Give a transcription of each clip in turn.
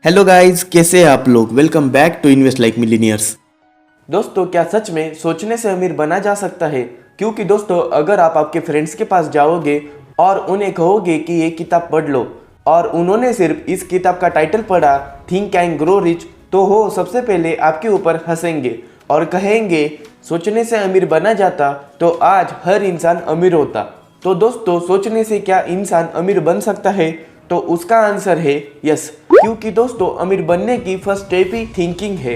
Hello guys, कैसे हैं आप लोग। Welcome back to invest like millionaires. दोस्तों, क्या सच में सोचने से अमीर बना जा सकता है? क्योंकि दोस्तों, अगर आप आपके फ्रेंड्स के पास जाओगे और उन्हें कहोगे कि ये किताब पढ़ लो और उन्होंने सिर्फ इस किताब का टाइटल पढ़ा, थिंक एंड ग्रो रिच, तो वो सबसे पहले आपके ऊपर हंसेंगे और कहेंगे सोचने से अमीर बना जाता तो आज हर इंसान अमीर होता। तो दोस्तों, सोचने से क्या इंसान अमीर बन सकता है? तो उसका आंसर है यस, क्योंकि दोस्तों अमीर बनने की फर्स्ट स्टेप ही थिंकिंग है।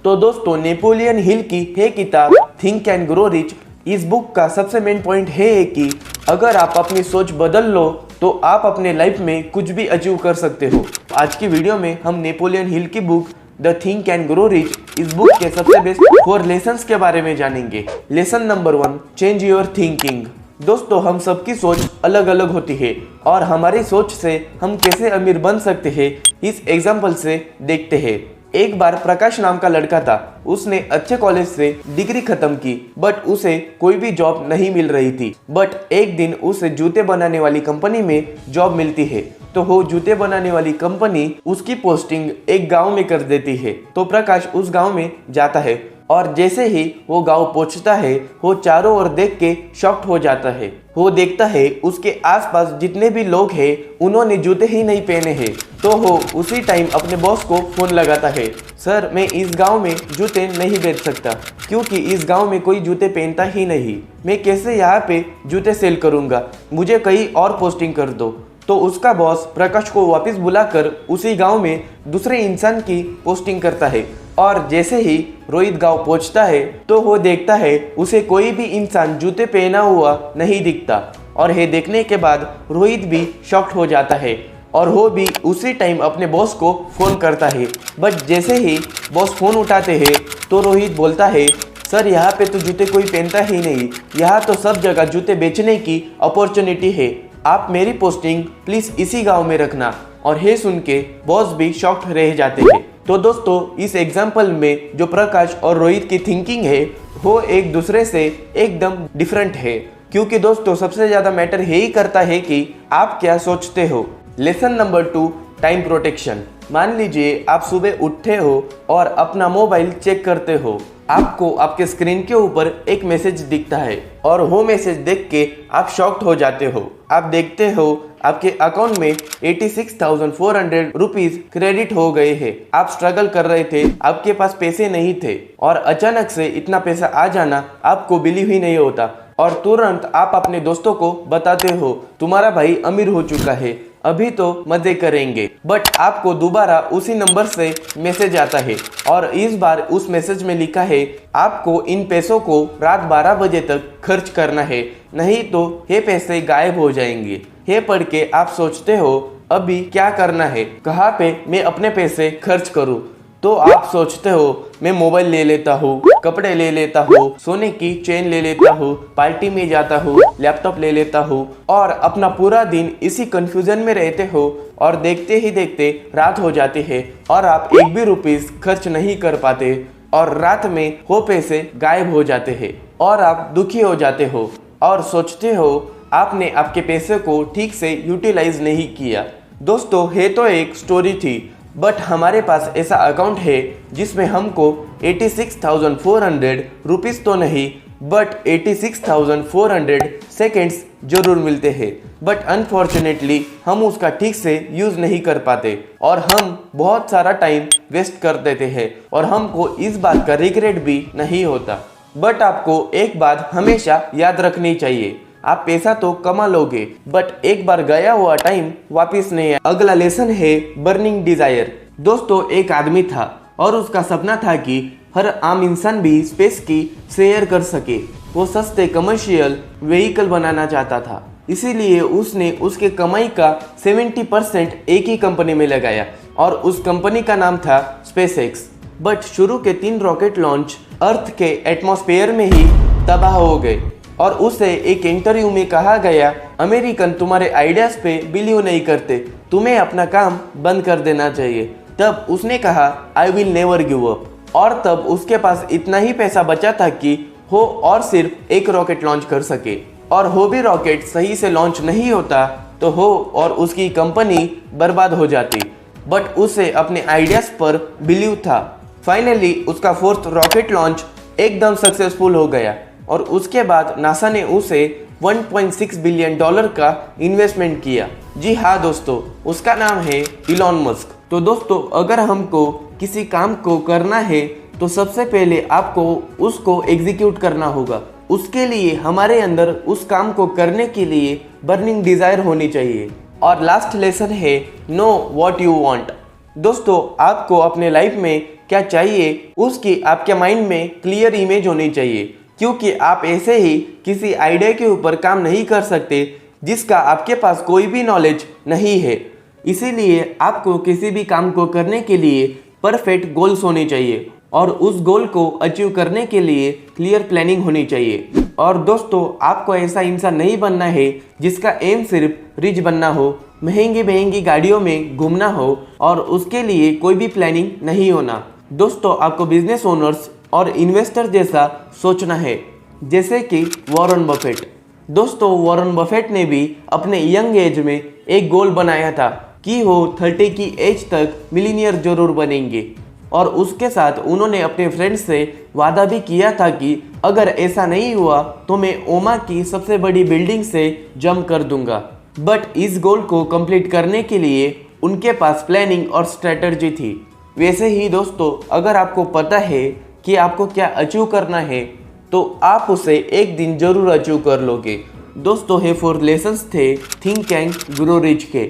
तो दोस्तों, नेपोलियन हिल की है किताब थिंक एंड ग्रो रिच। इस बुक का सबसे मेन पॉइंट है कि अगर आप अपनी सोच बदल लो तो आप अपने लाइफ में कुछ भी अचीव कर सकते हो। आज की वीडियो में हम नेपोलियन हिल की book the think and grow rich इस बुक के सबसे बेस्ट 4 लेसन्स के बारे में जानेंगे। Lesson number 1, change your thinking. दोस्तों, हम सबकी सोच अलग अलग होती है और हमारी सोच से हम कैसे अमीर बन सकते हैं इस एग्जाम्पल से देखते हैं। एक बार प्रकाश नाम का लड़का था। उसने अच्छे कॉलेज से डिग्री खत्म की, बट उसे कोई भी जॉब नहीं मिल रही थी। बट एक दिन उसे जूते बनाने वाली कंपनी में जॉब मिलती है। तो वो जूते बनाने वाली कंपनी उसकी पोस्टिंग एक गांव में कर देती है। तो प्रकाश उस गांव में जाता है और जैसे ही वो गांव पहुंचता है, वो चारों ओर देख के शॉक्ड हो जाता है। वो देखता है उसके आसपास जितने भी लोग हैं उन्होंने जूते ही नहीं पहने हैं। तो वो उसी टाइम अपने बॉस को फोन लगाता है, सर मैं इस गांव में जूते नहीं बेच सकता क्योंकि इस गांव में कोई जूते पहनता ही नहीं। मैं कैसे यहाँ पे जूते सेल करूँगा, मुझे कहीं और पोस्टिंग कर दो। तो उसका बॉस प्रकाश को वापस बुलाकर उसी गांव में दूसरे इंसान की पोस्टिंग करता है। और जैसे ही रोहित गांव पहुंचता है तो वो देखता है उसे कोई भी इंसान जूते पहना हुआ नहीं दिखता। और ये देखने के बाद रोहित भी शॉक्ड हो जाता है और वो भी उसी टाइम अपने बॉस को फ़ोन करता है। बट जैसे ही बॉस फ़ोन उठाते हैं तो रोहित बोलता है, सर यहाँ पे तो जूते कोई पहनता ही नहीं, यहाँ तो सब जगह जूते बेचने की अपॉर्चुनिटी है, आप मेरी पोस्टिंग प्लीज़ इसी गांव में रखना। और ये सुन के बॉस भी शॉक्ड रह जाते हैं। तो दोस्तों, इस एग्जाम्पल में जो प्रकाश और रोहित की थिंकिंग है वो एक दूसरे से एकदम डिफरेंट है, क्योंकि दोस्तों सबसे ज़्यादा मैटर यही करता है कि आप क्या सोचते हो। Lesson number 2, time protection. मान लीजिए आप सुबह उठते हो और अपना मोबाइल चेक करते हो। आपको आपके स्क्रीन के ऊपर एक मैसेज दिखता है और वो मैसेज देख के आप शॉक्ड हो जाते हो। आप देखते हो आपके अकाउंट में 86,400 रुपीज क्रेडिट हो गए हैं। आप स्ट्रगल कर रहे थे, आपके पास पैसे नहीं थे और अचानक से इतना पैसा आ जाना आपको बिलीव ही नहीं होता। और तुरंत आप अपने दोस्तों को बताते हो तुम्हारा भाई अमीर हो चुका है, अभी तो मजे करेंगे। बट आपको दोबारा उसी नंबर से मैसेज आता है और इस बार उस मैसेज में लिखा है आपको इन पैसों को रात 12 बजे तक खर्च करना है, नहीं तो ये पैसे गायब हो जाएंगे। ये पढ़ के आप सोचते हो अभी क्या करना है, कहाँ पे मैं अपने पैसे खर्च करूँ। तो आप सोचते हो मैं मोबाइल ले लेता हूँ, कपड़े ले लेता हूँ, सोने की चेन ले लेता हूँ, पार्टी में जाता हूँ, लैपटॉप ले लेता हूँ और अपना पूरा दिन इसी कंफ्यूजन में रहते हो। और देखते ही देखते रात हो जाती है और आप एक भी रुपीस खर्च नहीं कर पाते और रात में वो पैसे गायब हो जाते हैं और आप दुखी हो जाते हो और सोचते हो आपने आपके पैसे को ठीक से यूटिलाइज नहीं किया। दोस्तों, ये तो एक स्टोरी थी, बट हमारे पास ऐसा अकाउंट है जिसमें हमको 86,400 रुपीज़ तो नहीं बट 86,400 सेकेंड्स जरूर मिलते हैं। बट अनफॉर्चुनेटली हम उसका ठीक से यूज़ नहीं कर पाते और हम बहुत सारा टाइम वेस्ट कर देते हैं और हमको इस बात का रिग्रेट भी नहीं होता। बट आपको एक बात हमेशा याद रखनी चाहिए, आप पैसा तो कमा लोगे बट एक बार गया हुआ टाइम वापस नहीं आए। अगला लेसन है बर्निंग डिजायर। दोस्तों, एक आदमी था और उसका सपना था कि हर आम इंसान भी स्पेस की सैर कर सके। वो सस्ते कमर्शियल व्हीकल बनाना चाहता था, इसीलिए उसने उसके कमाई का 70% एक ही कंपनी में लगाया और उस कंपनी का नाम था स्पेसएक्स। बट शुरू के 3 रॉकेट लॉन्च अर्थ के एटमॉस्फेयर में ही तबाह हो गए और उसे एक इंटरव्यू में कहा गया अमेरिकन तुम्हारे आइडियाज पे बिलीव नहीं करते, तुम्हें अपना काम बंद कर देना चाहिए। तब उसने कहा I will never give up. और तब उसके पास इतना ही पैसा बचा था कि वो और सिर्फ एक रॉकेट लॉन्च कर सके और वो भी रॉकेट सही से लॉन्च नहीं होता तो वो और उसकी कंपनी बर्बाद हो जाती। बट उसे अपने आइडियाज पर बिलीव था। फाइनली उसका फोर्थ रॉकेट लॉन्च एकदम सक्सेसफुल हो गया और उसके बाद नासा ने उसे $1.6 बिलियन का इन्वेस्टमेंट किया। जी हाँ दोस्तों, उसका नाम है इलॉन मस्क। तो दोस्तों, अगर हमको किसी काम को करना है तो सबसे पहले आपको उसको एग्जीक्यूट करना होगा। उसके लिए हमारे अंदर उस काम को करने के लिए बर्निंग डिजायर होनी चाहिए। और लास्ट लेसन है नो व्हाट यू वांट। दोस्तों, आपको अपने लाइफ में क्या चाहिए उसकी आपके माइंड में क्लियर इमेज होनी चाहिए, क्योंकि आप ऐसे ही किसी आइडिया के ऊपर काम नहीं कर सकते जिसका आपके पास कोई भी नॉलेज नहीं है। इसीलिए आपको किसी भी काम को करने के लिए परफेक्ट गोल्स होने चाहिए और उस गोल को अचीव करने के लिए क्लियर प्लानिंग होनी चाहिए। और दोस्तों, आपको ऐसा इंसान नहीं बनना है जिसका एम सिर्फ रिच बनना हो, महंगी गाड़ियों में घूमना हो और उसके लिए कोई भी प्लानिंग नहीं होना। दोस्तों, आपको बिजनेस ओनर्स और इन्वेस्टर जैसा सोचना है, जैसे कि वॉरेन बफेट। दोस्तों, वॉरेन बफेट ने भी अपने यंग एज में एक गोल बनाया था कि वो 30 की एज तक मिलीनियर जरूर बनेंगे और उसके साथ उन्होंने अपने फ्रेंड्स से वादा भी किया था कि अगर ऐसा नहीं हुआ तो मैं ओमा की सबसे बड़ी बिल्डिंग से जंप कर दूंगा। बट इस गोल को कंप्लीट करने के लिए उनके पास प्लानिंग और स्ट्रेटजी थी। वैसे ही दोस्तों, अगर आपको पता है कि आपको क्या अचीव करना है तो आप उसे एक दिन जरूर अचीव कर लोगे। दोस्तों, ये 4 लेसन्स थे थिंक एंड ग्रो रिच के।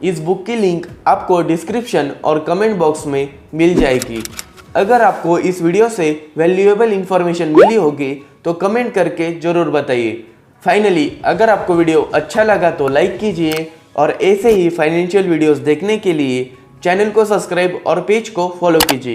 इस बुक की लिंक आपको डिस्क्रिप्शन और कमेंट बॉक्स में मिल जाएगी। अगर आपको इस वीडियो से वैल्यूएबल इंफॉर्मेशन मिली होगी तो कमेंट करके ज़रूर बताइए। फाइनली, अगर आपको वीडियो अच्छा लगा तो लाइक कीजिए और ऐसे ही फाइनेंशियल वीडियोस देखने के लिए चैनल को सब्सक्राइब और पेज को फॉलो कीजिए।